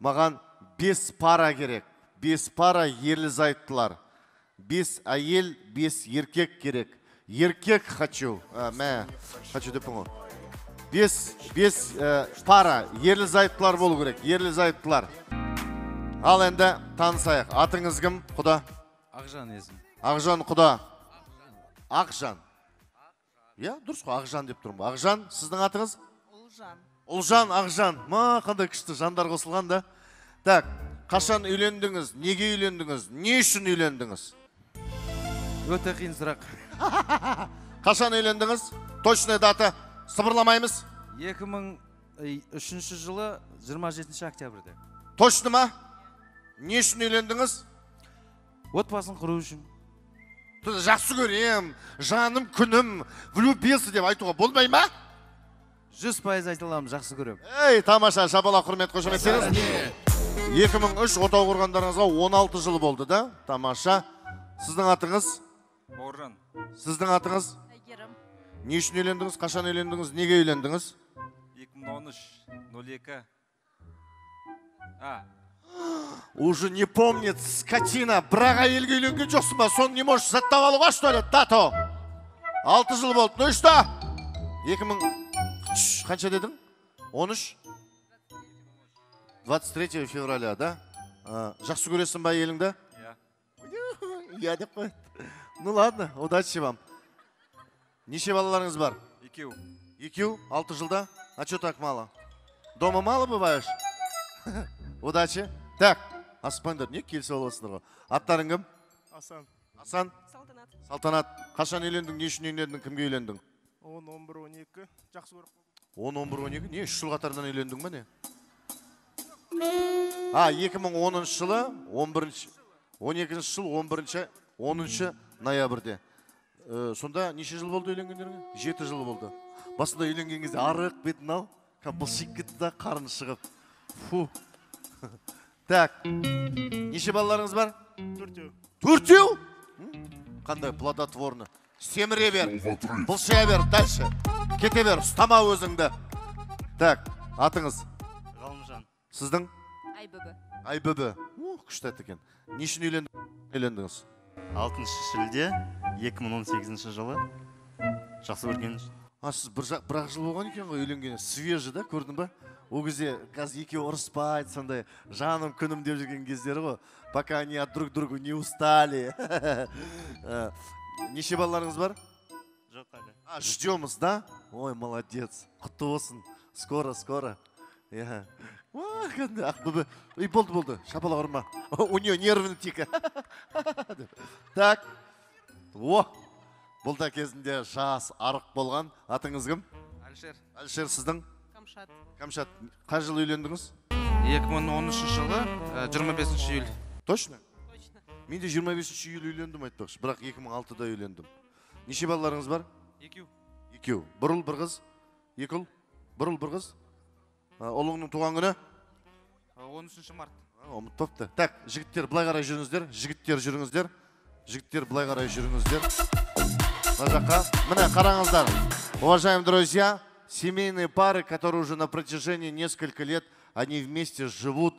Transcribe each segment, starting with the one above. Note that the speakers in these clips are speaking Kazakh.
Маған 5 пара керек. 5 пара ерлі зайыптылар. 5 әйел, 5 еркек керек. Еркек хочу. Хочу деп бұңы. 5 пара ерлі зайыптылар болу керек. Ерлі зайыптылар. Ал енді танысайық. Атыңыз кім? Құда? Ақжан есім. Ақжан Құда. Ақжан. Я, дұрыс қой, Ақжан деп тұрмын. Ақжан, сіздің атыңыз? Ұлжан. Ұлжан, Ақжан. Қандай күшті жандар қосылған да. Так, қашан үйлендіңіз? Неге үйлендіңіз? Не үшін үйлендіңіз? Өте қиын сұрақ. Қашан үйлендіңіз? Точная дата. Сыбырламаймыз. 2003 жылы 27 октябрьде. Точно ма? Не үшін үйлендіңіз? Отбасын құру үшін. Жақсы көрем, жаным, күнім, влюбился деп айтуға болмай ма? 100% айта аламын, жақсы көрем. Ей, тамаша, шапалақ құрмет қошеметтеңіз. 2003 отау құрғандарыңызға 16 жыл болды да? Тамаша. Сіздің атыңыз? Бауыржан. Сіздің атыңыз? Әйгерім. Не үшін үйлендіңіз? Қашан үйлендіңіз? Неге үйлендіңіз? 2013-02. Уже не помнит, скотина. Бірақ әйелге үйленген жоқсың ба? Соны не можешь заттап алуға, что ли? Тато. 6 жыл болды. Ну и что? 2000... Қанша дедің? 13? 23 февраля, да? Жақсы көресің ба әйеліңді? Я деп қойды. Ну ладно, удачи вам. Неше балаларыңыз бар? 2. 2? 6 жылда? А что так мало? Дома мало бываешь? Удачи. Так, аспандар, не келсе оласындар ғой. Аттарың кім? Асан. Асан? Салтанат. Салтанат. Қашан үйлендің, не үшін үйлендің, кімге үйлендің? 10, 11, 12. Жақсы көріп. 10, 11, 12? Не, 3 жыл қатардан үйлендің ба не? 2010 жылы, 11-ші, 12-ші жыл, 11-ші, 10-ші ноябрьде. Сонда неше жыл болды үйленгендеріңе? 7 жыл болды. Басында үйленген кезде арық бетін ау, бұлшық кетті да қарын шығып. Фу. Так, неше балаларыңыз бар? 4. 4? Қандай плодотворны. Семіре бер, бұлшая бер, дальше. Кете бер, ұстама өзіңді. Так, атыңыз? Ғалымжан. Сіздің? Айбөбі. Айбөбі. Күшті әт екен. Нешін үйлендіңіз? 6 шілде 2018 жылы. Жақсы көрген. Сіз бір-ақ жыл болған екен ғой үйленгені. Свежі да, көрдің ба? О кезде қазір екеуі ұрыспайды, сондай жаным күнім деп жүрген кездері ғой. Пока они от друг другу не устали. Неше балаларыңыз бар? Жоқ әлі. Ждеміз, да? Ой, молодец. Құтты болсын. Скоро. Ақбөбі. Болды. Шапалақ ұрма. У нее нервный тика. Так. Бұл да кезінде жас, арық болған. Атыңыз кім? Әлішер. Әлішер, сіздің? Камшат. Камшат. Қай жылы үйлендіңіз? 2013 жылы 25 июль. Точно? Точно. Мен де 25 июль үйлендім айтпақшы, бірақ 2006-да үйлендім. Неше балаларыңыз бар? 2. 2. Бір ұл, бір қыз? 2 ұл? Бір ұл, бір қыз? Ұлыңның туған күні? 13 март. Ұмытпапты. Так, жігіттер былай қарай жүріңіздер. Жігіттер былай қарай жүріңіздер. Міне, қараңыздар. Уважаемые друзья, семейные пары, которые уже на протяжении нескольких лет, они вместе живут,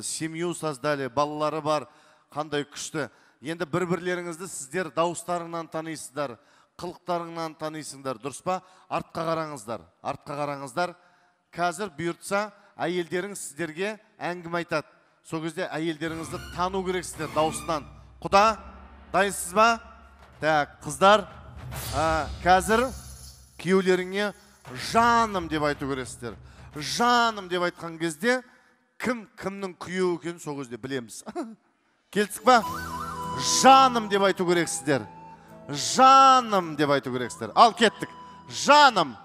семью создали, балалары бар, қандай күшті. Енді бір-бірлеріңізді сіздер дауыстарыңнан танисыздар, қылықтарыңнан танисыңдар, дұрыс па? Артқа қараңыздар. Қазір бұйыртса, әйелдерің сіздерге әңгіме айтады. Сол кезде әйелдеріңізді тану керексіздер дауысынан. Құда, дайынсыз ба? Так, қыздар, қазір күйеулеріңе жаным деп айту керексіздер. Жаным деп айтқан кезде кімнің күйеуі екенін сол кезде білеміз. Келдік па? Жаным деп айту керексіздер. Жаным деп айту керексіздер. Ал кеттік. Жаным.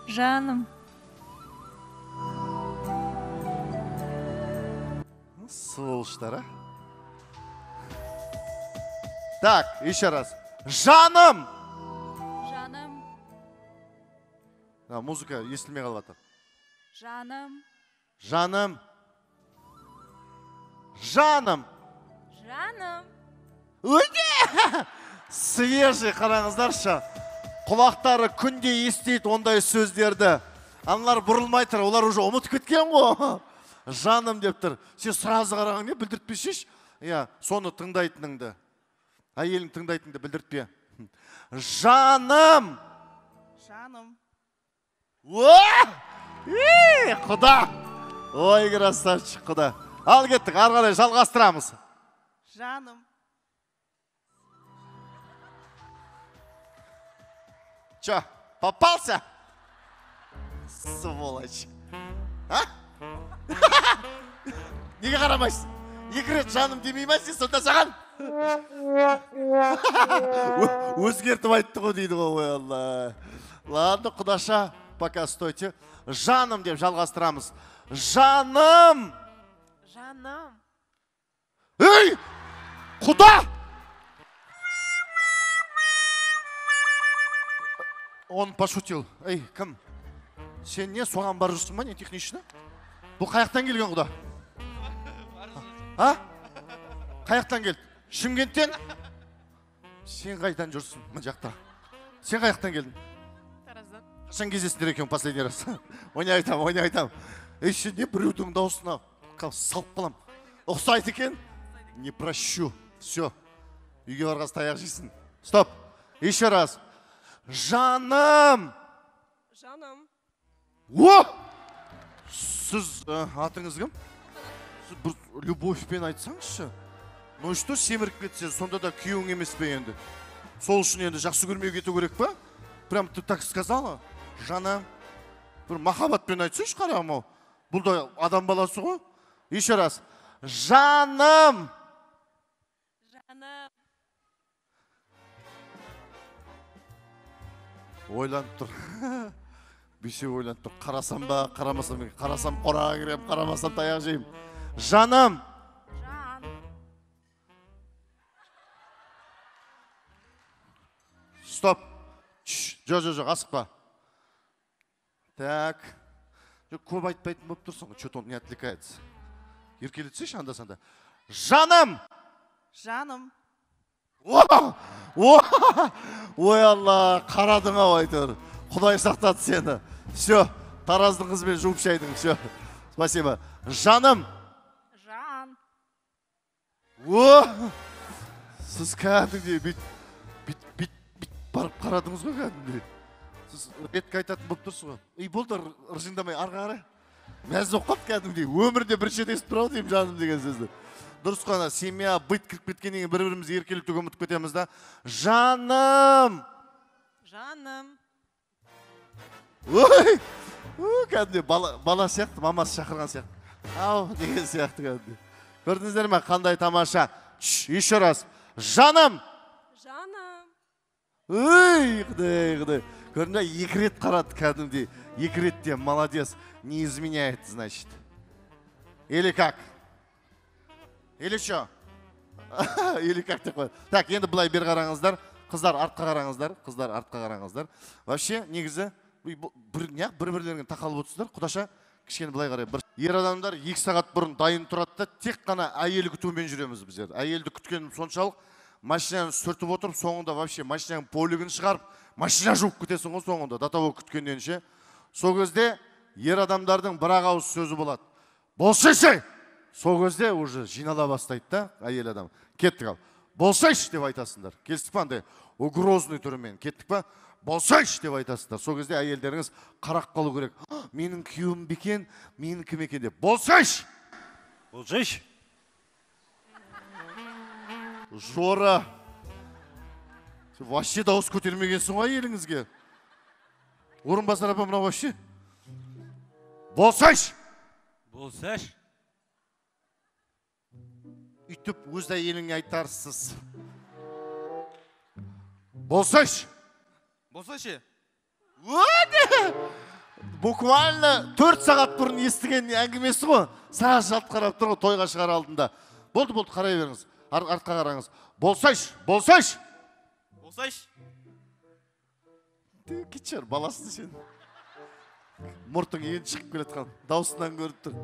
Жаным. Сволочтар, а? Так, еще раз. Жаным! Жаным. Музыка естілмей қалып жатыр. Жаным. Жаным. Жаным. Жаным. Өйде! Свежий, қараңыздаршы. Құлақтары күнде естейді ондай сөздерді. Аналар бұрылмай тұр, олар уже ұмытып кеткен ғой. жаным деп тұр. Сен сразу қараған не білдіртпешеш? Иә, соны тыңдайтыныңды. Әйелің тыңдайтыныңды білдіртпе. Жаным! Жаным. Құда! Ой, красавчик, құда. Ал кеттік, ары қарай жалғастырамыз. Жаным. Че, попался? Сволочь. А? Неге қарамайсың? Екі рет жаным демей ма сен сонда саған? Өзгертіп айтты ғой дейді ғой, ой Алла. Ладно, құдаша, пока стойте. Жаным деп жалғастырамыз. Жаным! Жаным. Ей! Құда! Он пошутил. Ей, кім? Сен не, соған бар жүрсің ба, не технична? Бұл қаяқтан келген құда? А? Қаяқтан келді? Шымкенттен? Сен қайдан жүрсің, мұн жақта? Сен қаяқтан келдің? Тараздан. Қашан кездесіңдер екен последний раз? Ойнай айтам. Еще не біреудің даусына салып қалам. Ұқсайды екен? Не прощу. Все. Үйге барғасы таяқ жейсің. Стоп. Еще раз. Жаным! Жаным. О! Сіз атыңыз кім? Сіз бір любовьпен айтсаңызшы. Ну что, семіріп кетсе, сонда да күйеуің емес пе енді? Сол үшін енді жақсы көрмеу кету керек па? Прям ты так сказала. Жаным. Бір махаббатпен айтсайшы, қарағым ау. Бұл да адам баласы ғой. Еще раз. Жаным! Жаным. Ойланып тұр. Бесеу ойланып тұр. Қарасам ба, қарамасам ба? Қарасам қораға кірем, қарамасам таяқ жеймін. Жаным! Жан. Стоп! Жоқ, асықпа. Так. Көп айтпайтын болып тұрсың, что-то он не отвлекается. Еркелетсейші анда-санда. Жаным! Жаным. Ой Алла, қарадың ау айтыр. Құдай сақтады сені. Все, тараздың қызбен жуып шайдың. Все, спасибо. Жаным! Жан. Сіз кәдімде бүйтіп барып қарадыңыз ғой кәдімде. Сіз ретке айтатын болып тұрсыз ғой. Ей, болды, ыржыңдамай арға қарай. Мәз оқып кәдімде. Өмірде бір шет естіп тұрау деймін жаным деген сөзді. Дұрыс қана, семья быт кіріп кеткеннен бір-бірімізді еркелікті көмітіп кетеміз да. Жаным! Жаным. Ой! Кәдімде бала сияқты, мамасы шақырған сияқты. Ау, деген сияқты кәдімде. Көрдіңіздер ме, қандай тамаша. Еще раз. Жаным! Жаным. Ой, құдай. Көрдіңдер, екі рет қарады кәдімде. Екі ретте, молодец. Не изменяет, значит. Или как? Или что? Или как такое? Так, енді бұлай бер қараңыздар. Қыздар артқа қараңыздар. Вообще, негізі, бір-бірлеріңен тақалып отырсыздар. Құдаша, кішкені бұлай қарай. Ер адамдар 2 сағат бұрын дайын тұрады да, тек қана әйелі күтумен жүреміз біздер. Әйелді күткенім соншалық, машинаны сүртіп отырып, соңында вообще машинаның полигін шығарып, машина жуып кетесің ғой соңында, до того күткеннен ше. Сол кезде ер адамдардың бір ауыз сөзі болады. Болсайшы! Сол кезде уже жинала бастайды да, әйел адам. Кеттік ал. Болсайшы деп айтасыңдар. Келістік па андай угрозный түрімен. Кеттік па? Болсайшы деп айтасыңдар. Сол кезде әйелдеріңіз қарақ қалу керек. Менің күйеуім бекен, менің кім екен деп. Болсайшы! Болсайшы! Жора! Вообще дауыс көтермегенсің ғой әйеліңізге. Орынбасар апа мынау вообще. Болсайшы! Болсайшы! Үйтіп өз әйеліңе айтарсыз. Болсайшы! Болсайшы. Буквально 4 сағат бұрын естіген әңгімесі ғой. Сағат жалт қарап тұр ғой тойға шығар алдында. Болды, қарай беріңіз. Артқа қараңыз. Болсайшы! Болсайшы. Кетшер, баласың сен. Мұртың ең шығып келетқан. Даусынан көріп тұр.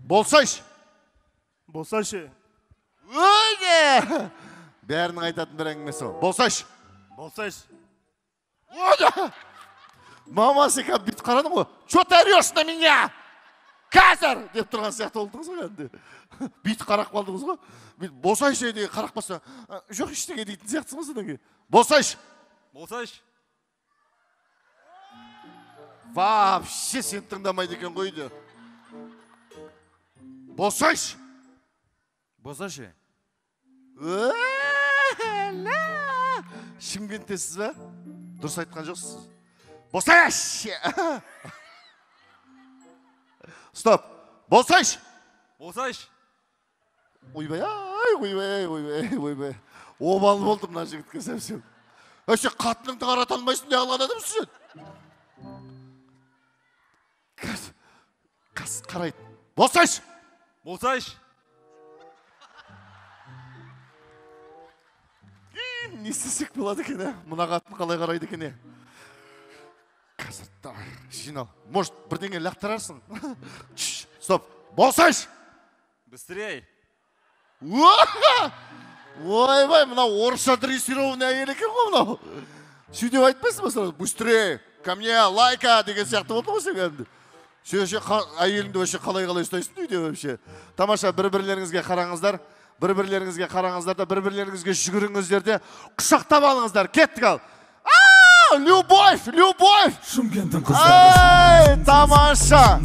Болсайшы! Болсайшы! Өйде! Бәрінің айтатын бір әңгімесі ғой. Болсайшы! Болсайшы! Мамасы как бит қарадың ғой. Что ты орешь на меня? қазір деп тұрған сияқты болдыңыз ғой енді. Бүйтіп қарап қалдыңыз ғой. Босайшы деген қарап қалса, жоқ ештеңе дейтін сияқтысың содан кейін. Босайшы. Болсайшы. Вообще сен тыңдамайды екен ғой де. Босайшы. Болсайшы. Шымкенттесіз бе? Дұрыс айтқан жоқсыз. Босайшы. Стоп. Босайшы. Болсайшы. Ойбай, ойбай. Обалы болды мына жігітке сәпсем. Өше қатыныңды қарата алмайсың не алған адамсың сен? Қас қарайды. Босайшы. Болсайшы. Не істесек болады екен, мына қатын қалай қарайды екен. Қазір жинал. Может, бірдеңе лақтырарсың. Стоп. Босайшы. Быстрей. Ойбай, мына орысша дрессированный әйел екен ғой мынау. Сөйтіп айтпайсың ба сразу? Быстрее, ко мне, лайка деген сияқты болды ғой сен енді. Сөйше әйеліңді вообще қалай ұстайсың дейді вообще. Тамаша, бір-бірлеріңізге қараңыздар. Бір-бірлеріңізге қараңыздар да, бір-бірлеріңізге жүгіріңіздер де, құшақтап алыңыздар. Кеттік ал. Любовь! Ай, тамаша!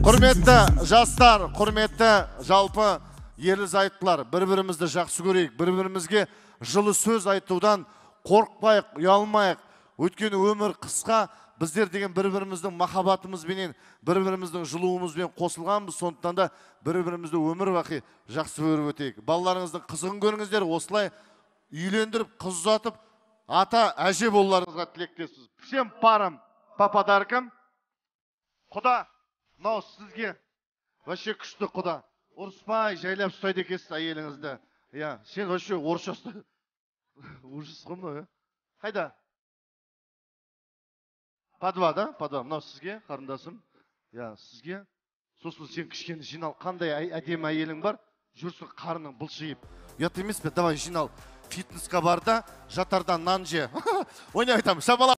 Құрметті жастар, құрметті жалпы ерлі-зайыптылар, бір-бірімізді жақсы көрейік, бір-бірімізге жылы сөз айтудан қорықпайық, ұялмайық. Өйткені өмір қысқа, біздер деген бір-біріміздің махаббатымызбенен, бір-біріміздің жылуымызбен қосылғанбыз, сондықтан да бір-бірімізді өмір бақи жақсы көріп өтейік. Балаларыңыздың қызығын көріңіздер, осылай үйлендіріп, қыз ұзатып, ата, әже болуларыңызға тілектеспіз. Всем парам по подаркам. Құда, мынау сізге вообще күшті құда. Ұрыспай, жайлап ұстайды екенсіз әйеліңізді. Сен вообще орысша ұстай. Ужас ғой мынау, Қайда? По два, да? По два. Мынау сізге, қарындасым. Сізге. Сосын сен кішкене жинал. Қандай әдемі әйелің бар? Жүрсің қарының бұлшиып. Ұят емес пе? Давай жинал. Фитнесқа бар да, жатардан нан же. Ойнай айтамын.